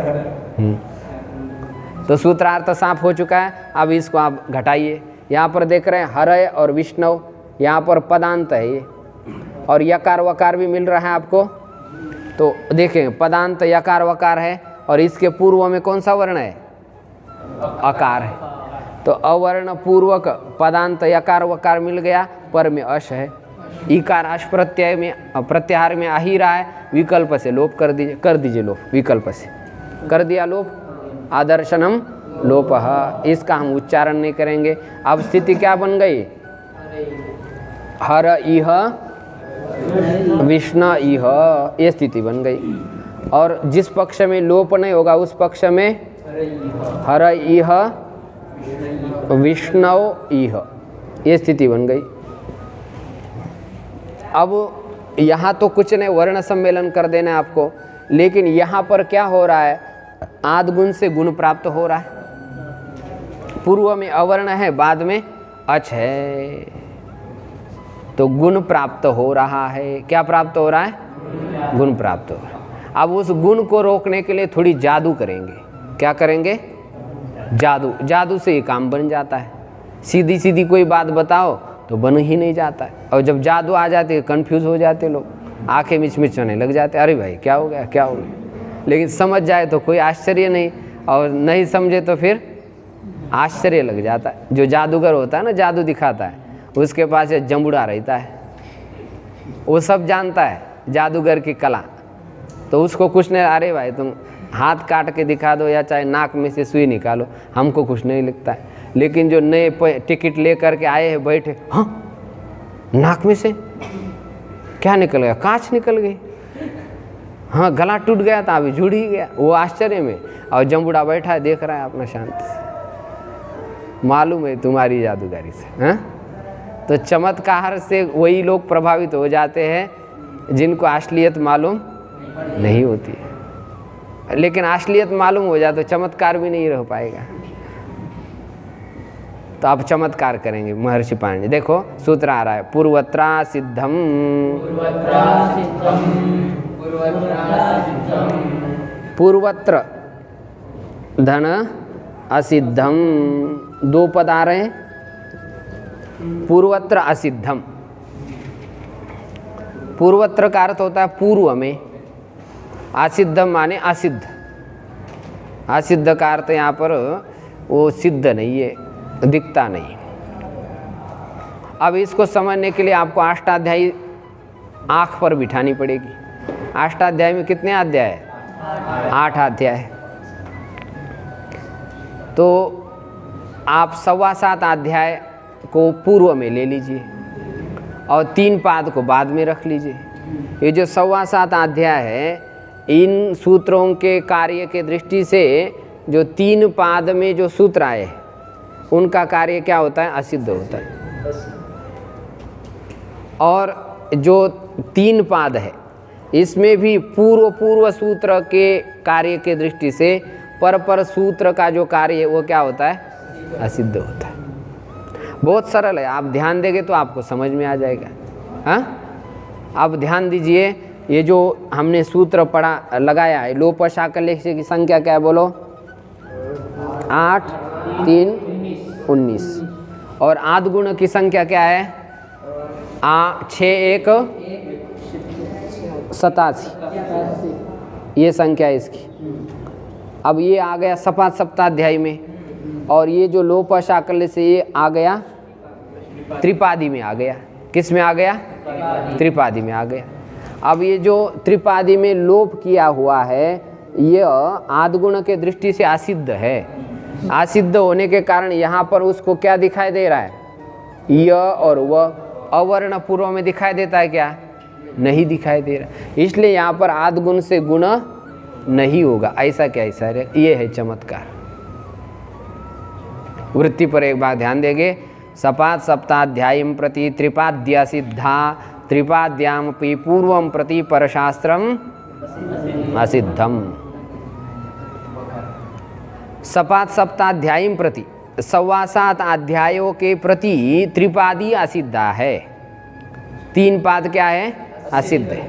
तो सूत्रार्थ साफ हो चुका है। अब इसको आप घटाइए। यहाँ पर देख रहे हैं हरय और विष्णव, यहाँ पर पदांत है ये, और यकार वकार भी मिल रहा है आपको। तो देखें पदांत यकार वकार है और इसके पूर्व में कौन सा वर्ण है? अकार है। तो अवर्ण पूर्वक पदांत यकार वकार मिल गया, पर में अश है। इकार अश प्रत्यय में प्रत्याहार में आ ही रहा है, विकल्प से लोप कर दीजिए लोप, विकल्प से कर दिया लोप। आदर्शनम लोपः, इसका हम उच्चारण नहीं करेंगे। अब स्थिति क्या बन गई? हर इह विष्णु इह, ये स्थिति बन गई। और जिस पक्ष में लोप नहीं होगा उस पक्ष में हर इह विष्णु इह, ये स्थिति बन गई। अब यहाँ तो कुछ नहीं, वर्ण सम्मेलन कर देना है आपको, लेकिन यहाँ पर क्या हो रहा है? आद्गुण से गुण प्राप्त हो रहा है। पूर्व में अवर्ण है, बाद में अच है, तो गुण प्राप्त हो रहा है। क्या प्राप्त हो रहा है? गुण प्राप्त हो रहा है। अब उस गुण को रोकने के लिए थोड़ी जादू करेंगे। क्या करेंगे? जादू। जादू से ये काम बन जाता है। सीधी सीधी कोई बात बताओ तो बन ही नहीं जाता है, और जब जादू आ जाती है कंफ्यूज हो जाते लोग, आंखें मिचमिच होने लग जाते, अरे भाई क्या हो गया क्या हो गया। लेकिन समझ जाए तो कोई आश्चर्य नहीं, और नहीं समझे तो फिर आश्चर्य लग जाता है। जो जादूगर होता है ना, जादू दिखाता है, उसके पास ये जंबुड़ा रहता है, वो सब जानता है जादूगर की कला, तो उसको कुछ नहीं, अरे भाई तुम हाथ काट के दिखा दो या चाहे नाक में से सुई निकालो, हमको कुछ नहीं लगता है। लेकिन जो नए टिकट ले करके आए हैं, बैठे, हाँ नाक में से क्या निकल गया, कांच निकल गई, हाँ गला टूट गया था, अभी जुड़ ही गया, वो आश्चर्य में, और जंबुड़ा बैठा है देख रहा है अपना शांति से, मालूम है तुम्हारी जादूगारी से। हाँ, तो चमत्कार से वही लोग प्रभावित हो जाते हैं जिनको असलियत मालूम नहीं होती है। लेकिन असलियत मालूम हो जाए तो चमत्कार भी नहीं रह पाएगा। तो आप चमत्कार करेंगे महर्षि पाणिनि। देखो सूत्र आ रहा है, पूर्वत्रा सिद्धम, पूर्वत्र धन असिद्धम, दो पद आ रहे हैं, पूर्वत्र असिद्धम। पूर्वत्र का अर्थ होता है पूर्व में, असिद्धम माने असिद्ध। असिद्ध का अर्थ यहाँ पर वो सिद्ध नहीं है, दिखता नहीं। अब इसको समझने के लिए आपको अष्टाध्यायी आँख पर बिठानी पड़ेगी। अष्टाध्यायी में कितने अध्याय है? 8 अध्याय। तो आप 7.25 अध्याय को पूर्व में ले लीजिए और 3 पाद को बाद में रख लीजिए। ये जो 7.25 अध्याय है, इन सूत्रों के कार्य के दृष्टि से जो 3 पाद में जो सूत्र आए उनका कार्य क्या होता है? असिद्ध होता है। और जो 3 पाद है इसमें भी पूर्व सूत्र के कार्य के दृष्टि से पर सूत्र का जो कार्य है वो क्या होता है? असिद्ध होता है। बहुत सरल है, आप ध्यान देंगे तो आपको समझ में आ जाएगा। हाँ, आप ध्यान दीजिए, ये जो हमने सूत्र पढ़ा लगाया है, लोप शाकल्य की संख्या क्या है बोलो? 8, 3, 19। और आद्गुण की संख्या क्या है? 6, 1, 87। ये संख्या है इसकी। अब ये आ गया सप्ताध्यायी में, और ये जो लोप शाकल्य से ये आ गया त्रिपादी में आ गया। किस में आ गया? त्रिपादी में आ गया। अब ये जो त्रिपादी में लोप किया हुआ है ये आद्गुण के दृष्टि से असिद्ध है। असिद्ध होने के कारण यहाँ पर उसको क्या दिखाई दे रहा है? य और व अवर्ण पूर्व में दिखाई देता है क्या? नहीं दिखाई दे रहा। इसलिए यहाँ पर आद्गुण से गुण नहीं होगा। ऐसा क्या? ऐसा ये है चमत्कार। वृत्ति पर एक बार ध्यान देंगे। सप्ताध्यायीं प्रति त्रिपाद्या सिद्धा, त्रिपाद्यामपि पूर्वं प्रति परशास्त्रम असिद्धम। सप्ताध्यायीं प्रति 7.25 अध्यायों के प्रति त्रिपादी असिद्ध है। 3 पाद क्या है? असिद्ध है।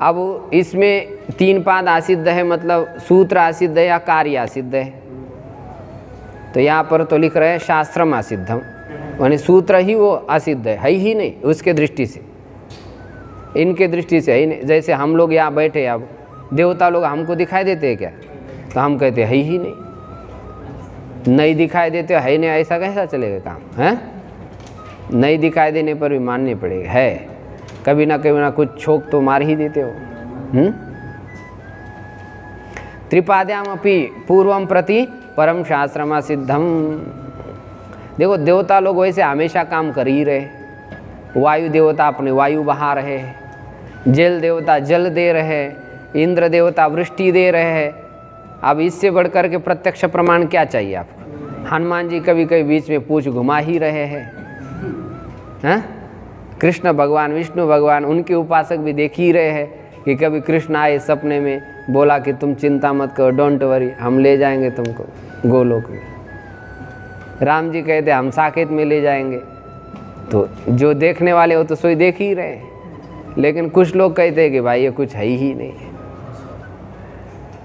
अब इसमें 3 पाद असिद्ध है, मतलब सूत्र असिद्ध है या कार्य असिद्ध है? तो यहाँ पर तो लिख रहे हैं शास्त्रम असिद्धम, यानी सूत्र ही वो असिद्ध है ही नहीं उसके दृष्टि से, इनके दृष्टि से है ही नहीं। जैसे हम लोग यहाँ बैठे, अब देवता लोग हमको दिखाई देते हैं क्या? तो हम कहते हैं ही नहीं दिखाई देते, है नहीं, ऐसा कैसा चलेगा काम? है नहीं दिखाई देने पर भी मानने पड़ेगा, है कभी ना कुछ छोक तो मार ही देते हो। त्रिपाद्यामपि पूर्वम प्रति परम शास्त्रमा सिद्धम। देखो देवता लोग वैसे हमेशा काम कर ही रहे। वायु देवता अपने वायु बहा रहे हैं, जल देवता जल दे रहे हैं, इंद्र देवता वृष्टि दे रहे हैं। अब इससे बढ़कर के प्रत्यक्ष प्रमाण क्या चाहिए आपको? हनुमान जी कभी कभी बीच में पूंछ घुमा ही रहे हैं। कृष्ण भगवान, विष्णु भगवान, उनके उपासक भी देख ही रहे हैं कि कभी कृष्ण आए सपने में, बोला कि तुम चिंता मत करो, डोंट वरी, हम ले जाएंगे तुमको गोलोक में। राम जी कहते हम साकेत में ले जाएंगे। तो जो देखने वाले हो तो सोई देख ही रहे हैं। लेकिन कुछ लोग कहते हैं कि भाई ये कुछ है ही नहीं है।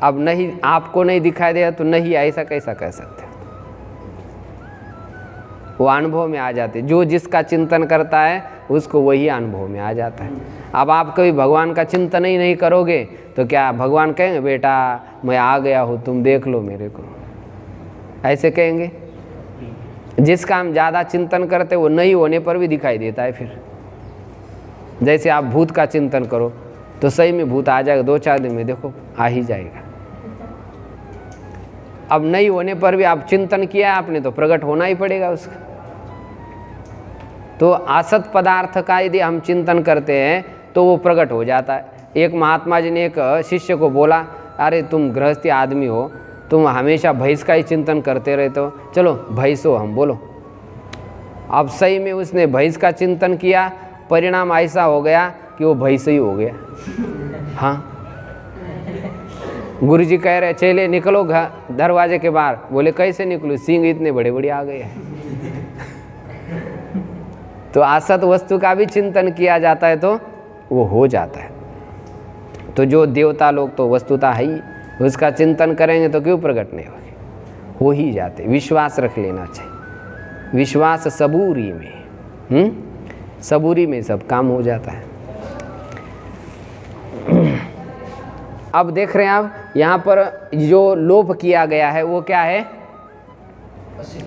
अब नहीं, आपको नहीं दिखाई देगा तो नहीं, ऐसा कैसा कह सकते? वो अनुभव में आ जाते। जो जिसका चिंतन करता है उसको वही अनुभव में आ जाता है। अब आप कभी भगवान का चिंतन ही नहीं करोगे तो क्या भगवान कहेंगे बेटा मैं आ गया हूँ तुम देख लो मेरे को, ऐसे कहेंगे? जिसका हम ज़्यादा चिंतन करते वो नहीं होने पर भी दिखाई देता है। फिर जैसे आप भूत का चिंतन करो तो सही में भूत आ जाएगा, 2-4 दिन में देखो आ ही जाएगा। अब नहीं होने पर भी आप चिंतन किया आपने तो प्रकट होना ही पड़ेगा उसका। तो असत पदार्थ का यदि हम चिंतन करते हैं तो वो प्रकट हो जाता है। एक महात्मा जी ने एक शिष्य को बोला, अरे तुम गृहस्थी आदमी हो, तुम हमेशा भैंस का ही चिंतन करते रहते हो, चलो भैंस हो हम बोलो। अब सही में उसने भैंस का चिंतन किया, परिणाम ऐसा हो गया कि वो भैंस ही हो गया। हाँ, गुरु जी कह रहे चले निकलो दरवाजे के बाहर, बोले कैसे निकलो, सींग इतने बड़े बड़े आ गए हैं। तो असत वस्तु का भी चिंतन किया जाता है तो वो हो जाता है। तो जो देवता लोग तो वस्तुता है ही, उसका चिंतन करेंगे तो क्यों प्रकट नहीं होंगे, हो ही जाते। विश्वास रख लेना चाहिए, विश्वास सबूरी में, सबूरी में सब काम हो जाता है। अब देख रहे हैं आप यहाँ पर जो लोप किया गया है वो क्या है,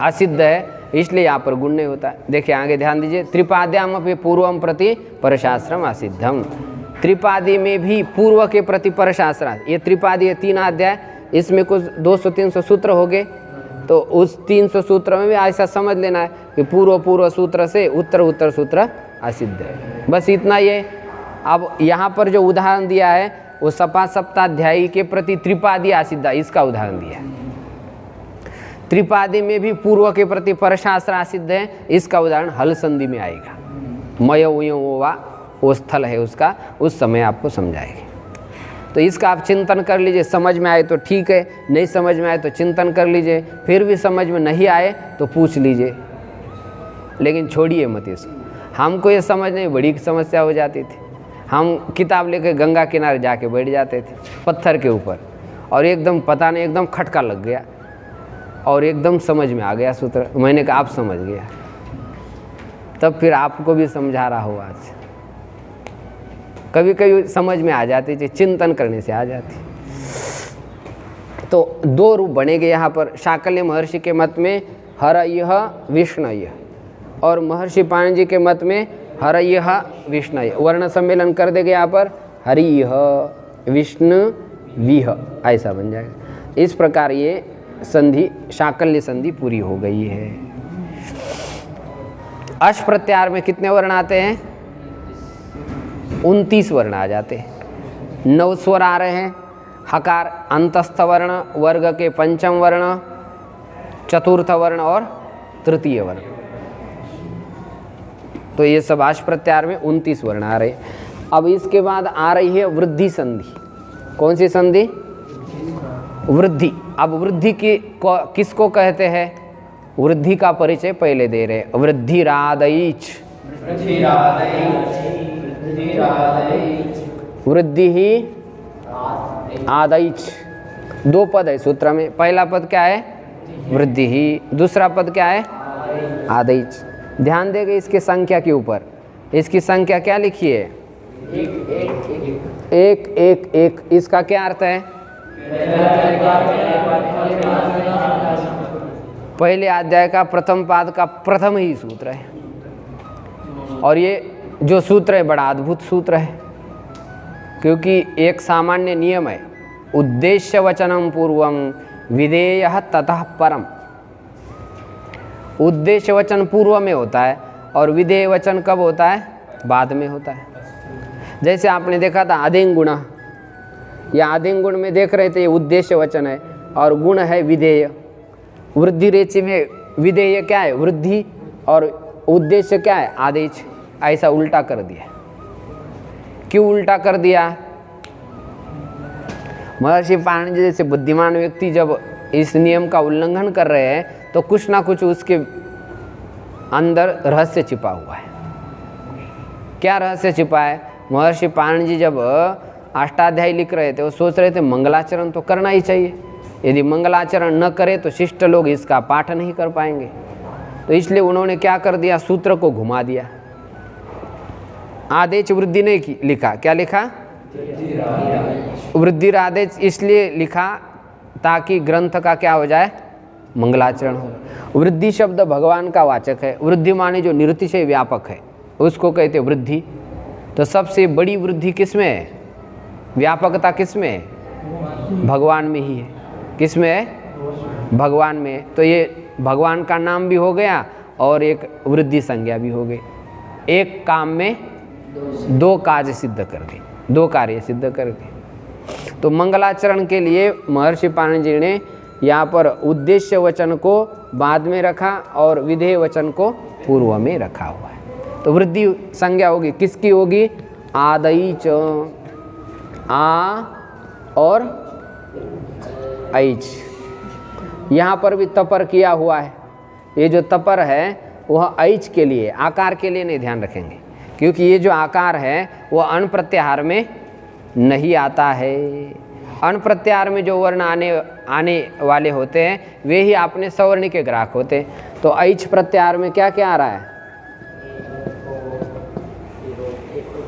असिद्ध है, इसलिए यहाँ पर गुण नहीं होता है। देखिए आगे ध्यान दीजिए, त्रिपाद्याम अपि पूर्वम प्रति परशास्त्रम असिद्धम। त्रिपादी में भी पूर्व के प्रति परशास्त्र, ये त्रिपादी है 3 अध्याय, इसमें कुछ 200-300 सूत्र हो गए, तो उस 300 सूत्र में भी ऐसा समझ लेना है कि पूर्व सूत्र से उत्तर सूत्र असिद्ध है, बस इतना ये। अब यहाँ पर जो उदाहरण दिया है वो सप्ताध्यायी के प्रति त्रिपादी असिद्ध, इसका उदाहरण दिया है। त्रिपादी में भी पूर्व के प्रति परशास्त्र असिद्ध है, इसका उदाहरण हल संधि में आएगा। मय वा वो स्थल है उसका, उस समय आपको समझाएंगे। तो इसका आप चिंतन कर लीजिए, समझ में आए तो ठीक है, नहीं समझ में आए तो चिंतन कर लीजिए, फिर भी समझ में नहीं आए तो पूछ लीजिए, लेकिन छोड़िए मत इसको। हमको ये समझने में बड़ी समस्या हो जाती थी। हम किताब लेकर गंगा किनारे जाके बैठ जाते थे पत्थर के ऊपर, और एकदम पता नहीं एकदम खटका लग गया और एकदम समझ में आ गया सूत्र। मैंने कहा आप समझ गया, तब फिर आपको भी समझा रहा हो आज। कभी कभी समझ में आ जाती थी, चिंतन करने से आ जाती। तो 2 रूप बनेंगे यहाँ पर। शाकल्य महर्षि के मत में हरयः विष्णयः, और महर्षि पाणिनि जी के मत में हरयः विष्णयः। वर्ण सम्मेलन कर देंगे यहाँ पर, हरियः विष्णुविः, ऐसा बन जाएगा। इस प्रकार ये संधि, शाकल्य संधि पूरी हो गई है। अश प्रत्याहार में कितने वर्ण आते हैं? 29 वर्ण आ जाते हैं। 9 स्वर आ रहे हैं। हकार अंतस्थ वर्ण, वर्ग के पंचम वर्ण, चतुर्थ वर्ण और तृतीय वर्ण। तो ये सब आश प्रत्याहार में 29 वर्ण आ रहे हैं। अब इसके बाद आ रही है वृद्धि संधि। कौन सी संधि? वृद्धि। अब वृद्धि की किसको कहते हैं? वृद्धि का परिचय पहले दे रहे हैं। वृद्धिरादैच, वृद्धि ही आदैच। 2 पद है सूत्र में। पहला पद क्या है? वृद्धि ही। दूसरा पद क्या है? आदैच। ध्यान देंगे इसकी संख्या के ऊपर। इसकी संख्या क्या लिखी है? 1 इसका क्या अर्थ है? पहले अध्याय का प्रथम पाद का प्रथम ही सूत्र है। और ये जो सूत्र है बड़ा अद्भुत सूत्र है, क्योंकि एक सामान्य नियम है, उद्देश्य वचनम पूर्वम विधेयः ततः परम। उद्देश्य वचन पूर्व में होता है और विधेय वचन कब होता है? बाद में होता है। जैसे आपने देखा था आदिंग गुण, या आदिंग गुण में देख रहे थे, ये उद्देश्य वचन है और गुण है विधेय। वृद्धि रेचि में विधेय क्या है? वृद्धि, और उद्देश्य क्या है? आदेश। ऐसा उल्टा कर दिया। क्यों उल्टा कर दिया? महर्षि पाणिनि जैसे बुद्धिमान व्यक्ति जब इस नियम का उल्लंघन कर रहे हैं तो कुछ ना कुछ उसके अंदर रहस्य छिपा हुआ है। क्या रहस्य छिपा है? महर्षि पाणिनि जी जब अष्टाध्यायी लिख रहे थे, वो सोच रहे थे मंगलाचरण तो करना ही चाहिए। यदि मंगलाचरण न करे तो शिष्ट लोग इसका पाठ नहीं कर पाएंगे। तो इसलिए उन्होंने क्या कर दिया, सूत्र को घुमा दिया। आदेश वृद्धि नहीं लिखा, क्या लिखा, वृद्धिरादेश इसलिए लिखा ताकि ग्रंथ का क्या हो जाए, मंगलाचरण हो। वृद्धि शब्द भगवान का वाचक है। वृद्धि माने जो निरतिशय व्यापक है उसको कहते वृद्धि। तो सबसे बड़ी वृद्धि किसमें है, व्यापकता किसमें है, भगवान में ही है। किसमें है, भगवान में। तो ये भगवान का नाम भी हो गया और एक वृद्धि संज्ञा भी हो गई। एक काम में दो कार्य सिद्ध कर दी, दो कार्य सिद्ध कर दी। तो मंगलाचरण के लिए महर्षि पाणिनि जी ने यहाँ पर उद्देश्य वचन को बाद में रखा और विधेय वचन को पूर्व में रखा हुआ है। तो वृद्धि संज्ञा होगी, किसकी होगी, आदईच, आ और ऐच। यहाँ पर भी तपर किया हुआ है। ये जो तपर है वह ऐच के लिए, आकार के लिए नहीं, ध्यान रखेंगे, क्योंकि ये जो आकार है वह अण प्रत्याहार में नहीं आता है। अण प्रत्याहार में जो वर्ण आने वाले होते हैं वे ही अपने सवर्ण के ग्राहक होते हैं। तो ऐच प्रत्याहार में क्या क्या आ रहा है,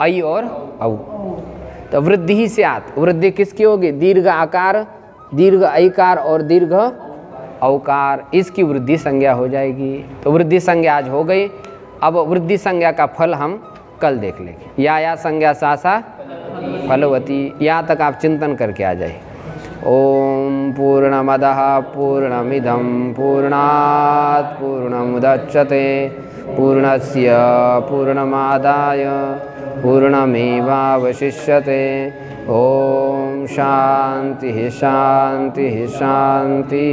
ऐ और औ। तो वृद्धि ही से आत, वृद्धि किसकी होगी, दीर्घ आकार, दीर्घ ऐकार और दीर्घ औकार, इसकी वृद्धि संज्ञा हो जाएगी। तो वृद्धि संज्ञा आज हो गई। अब वृद्धि संज्ञा का फल हम कल देख लेंगे। या संज्ञा सा फलवती, यहाँ तक आप चिंतन करके आ जाए। ओम पूर्णमदः पूर्णमिदं पूर्णात् पूर्णमुदच्यते पूर्णस्य पूर्णमादाय पूर्णमेवावशिष्यते। ओम शांति शांति शांति।